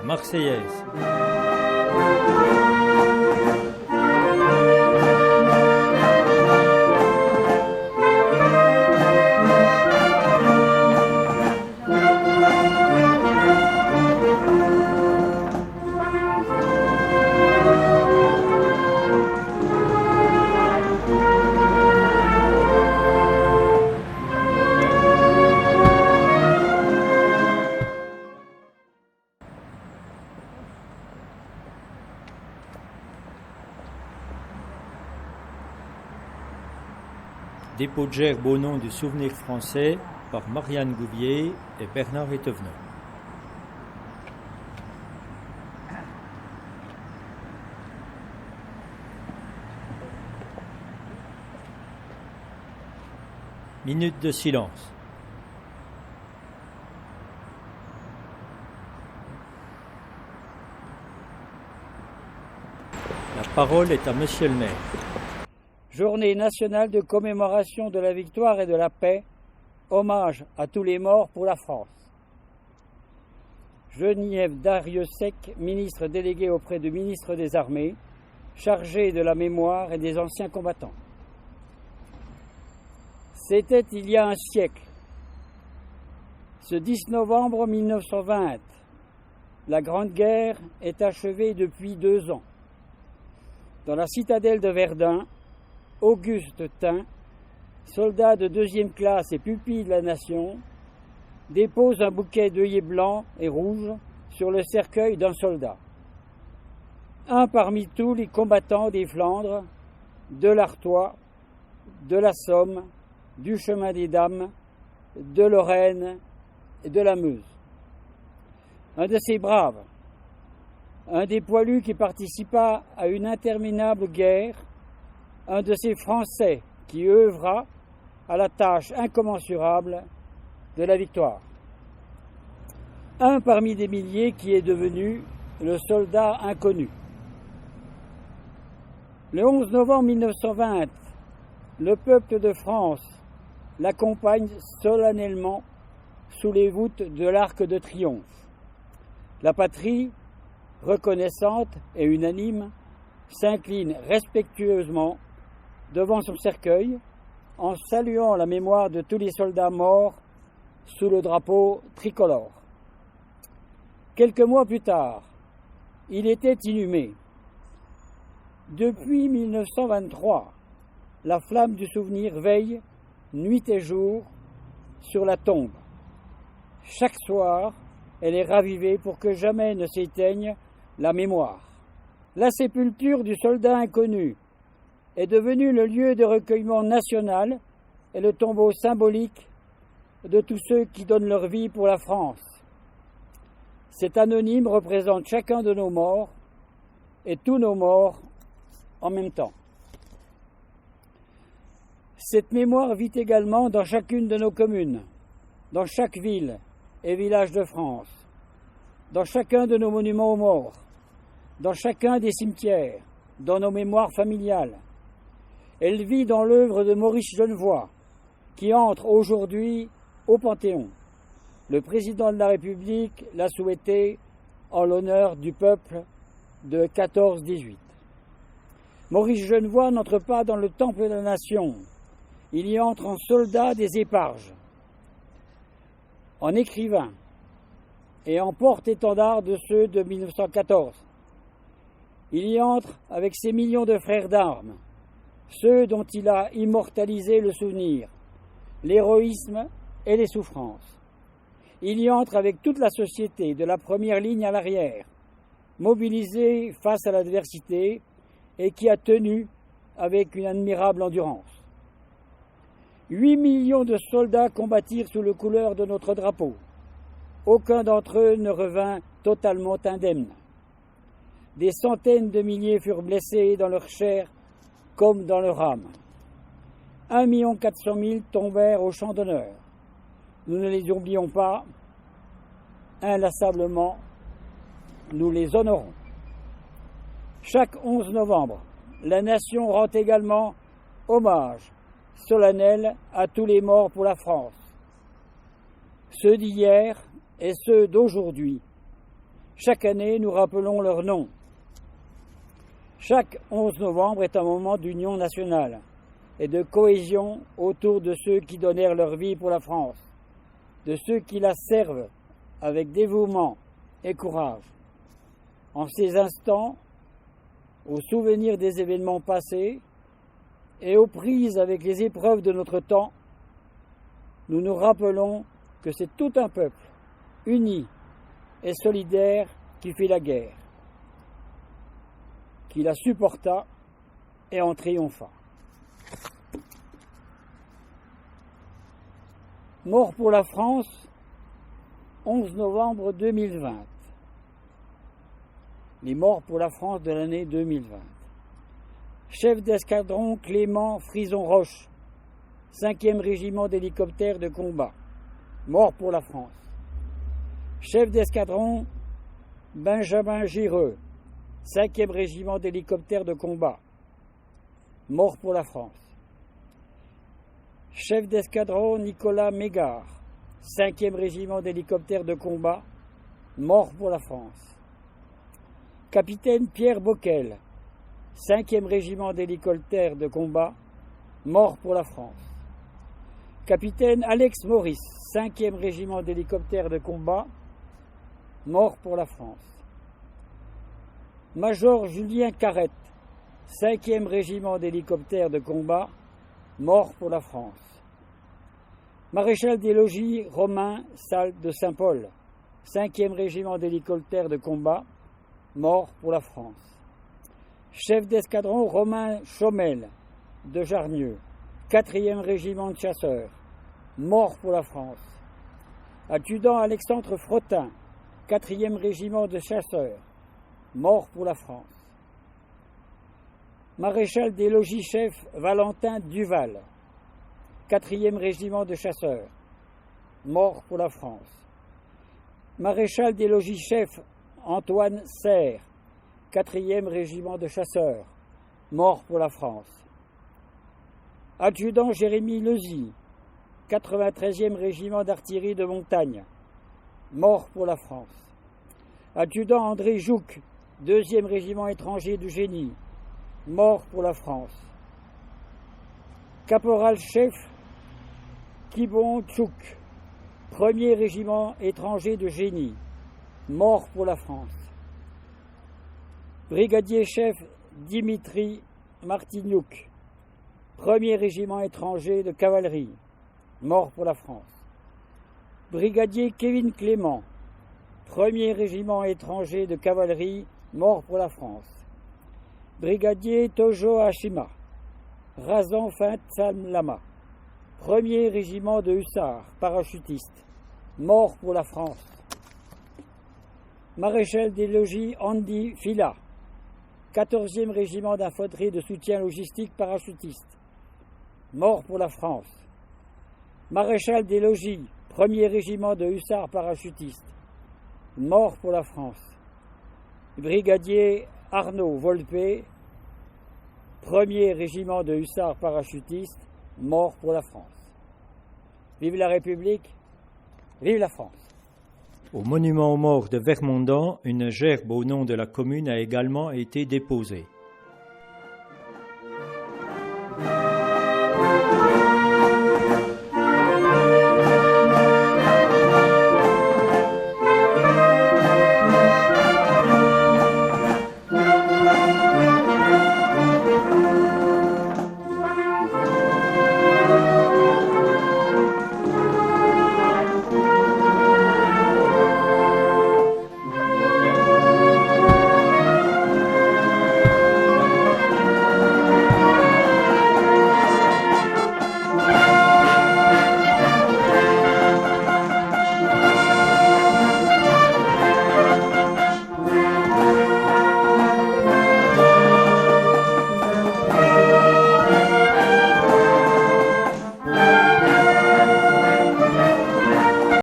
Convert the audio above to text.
Marseillaise. Dépôt de gerbe au nom du souvenir français par Marianne Gouvier et Bernard Étevenot. Minute de silence. La parole est à Monsieur le maire. Journée nationale de commémoration de la victoire et de la paix, hommage à tous les morts pour la France. Geneviève Darrieussecq, ministre déléguée auprès du ministre des Armées, chargée de la mémoire et des anciens combattants. C'était il y a un siècle, ce 10 novembre 1920. La Grande Guerre est achevée depuis 2 ans. Dans la citadelle de Verdun, Auguste Tin, soldat de 2e classe et pupille de la nation, dépose un bouquet d'œillets blancs et rouges sur le cercueil d'un soldat. Un parmi tous les combattants des Flandres, de l'Artois, de la Somme, du chemin des Dames, de Lorraine et de la Meuse. Un de ces braves, un des poilus qui participa à une interminable guerre, un de ces Français qui œuvra à la tâche incommensurable de la victoire. Un parmi des milliers qui est devenu le soldat inconnu. Le 11 novembre 1920, le peuple de France l'accompagne solennellement sous les voûtes de l'Arc de Triomphe. La patrie, reconnaissante et unanime, s'incline respectueusement devant son cercueil, en saluant la mémoire de tous les soldats morts sous le drapeau tricolore. Quelques mois plus tard, il était inhumé. Depuis 1923, la flamme du souvenir veille, nuit et jour, sur la tombe. Chaque soir, elle est ravivée pour que jamais ne s'éteigne la mémoire. La sépulture du soldat inconnu est devenu le lieu de recueillement national et le tombeau symbolique de tous ceux qui donnent leur vie pour la France. Cet anonyme représente chacun de nos morts et tous nos morts en même temps. Cette mémoire vit également dans chacune de nos communes, dans chaque ville et village de France, dans chacun de nos monuments aux morts, dans chacun des cimetières, dans nos mémoires familiales. Elle vit dans l'œuvre de Maurice Genevoix, qui entre aujourd'hui au Panthéon. Le président de la République l'a souhaité en l'honneur du peuple de 14-18. Maurice Genevoix n'entre pas dans le temple de la nation. Il y entre en soldat des éparges, en écrivain et en porte-étendard de ceux de 1914. Il y entre avec ses millions de frères d'armes, ceux dont il a immortalisé le souvenir, l'héroïsme et les souffrances. Il y entre avec toute la société, de la première ligne à l'arrière, mobilisée face à l'adversité et qui a tenu avec une admirable endurance. 8 millions de soldats combattirent sous les couleurs de notre drapeau. Aucun d'entre eux ne revint totalement indemne. Des centaines de milliers furent blessés dans leur chair comme dans leur âme. 1 400 000 tombèrent au champ d'honneur. Nous ne les oublions pas. Inlassablement, nous les honorons. Chaque 11 novembre, la nation rend également hommage solennel à tous les morts pour la France. Ceux d'hier et ceux d'aujourd'hui, Chaque année, nous rappelons leurs noms. Chaque 11 novembre est un moment d'union nationale et de cohésion autour de ceux qui donnèrent leur vie pour la France, de ceux qui la servent avec dévouement et courage. En ces instants, au souvenir des événements passés et aux prises avec les épreuves de notre temps, nous nous rappelons que c'est tout un peuple, uni et solidaire, qui fit la guerre, qui la supporta et en triompha. Mort pour la France, 11 novembre 2020. Les morts pour la France de l'année 2020. Chef d'escadron Clément Frison-Roche, 5e régiment d'hélicoptères de combat, mort pour la France. Chef d'escadron Benjamin Gireux, 5e régiment d'hélicoptères de combat, mort pour la France. Chef d'escadron Nicolas Mégard, 5e régiment d'hélicoptères de combat, mort pour la France. Capitaine Pierre Boquel, 5e régiment d'hélicoptères de combat, mort pour la France. Capitaine Alex Maurice, 5e régiment d'hélicoptères de combat, mort pour la France. Major Julien Carrette, 5e régiment d'hélicoptères de combat, mort pour la France. Maréchal des logis Romain Salle de Saint-Paul, 5e régiment d'hélicoptères de combat, mort pour la France. Chef d'escadron Romain Chaumel de Jarnieux, 4e régiment de chasseurs, mort pour la France. Adjudant Alexandre Frottin, 4e régiment de chasseurs, mort pour la France. Maréchal des logis-chefs Valentin Duval, 4e régiment de chasseurs, mort pour la France. Maréchal des logis-chefs Antoine Serre, 4e régiment de chasseurs, mort pour la France. Adjudant Jérémy Lezy, 93e régiment d'artillerie de montagne, mort pour la France. Adjudant André Jouc, 2e régiment étranger du génie, mort pour la France. Caporal-chef Kibon Tchouk, 1er régiment étranger de génie, mort pour la France. Brigadier-chef Dimitri Martignouk, 1er régiment étranger de cavalerie, mort pour la France. Brigadier Kevin Clément, 1er régiment étranger de cavalerie, mort pour la France. Brigadier Tojo Hashima, Razan Fatsam Lama, 1er régiment de hussards, parachutiste, mort pour la France. Maréchal des logis Andy Fila, 14e régiment d'infanterie de soutien logistique parachutiste, mort pour la France. Maréchal des logis, 1er régiment de hussards parachutistes, mort pour la France. Brigadier Arnaud Volpe, 1er régiment de hussards parachutistes, mort pour la France. Vive la République, vive la France. Au monument aux morts de Vermondans, une gerbe au nom de la commune a également été déposée.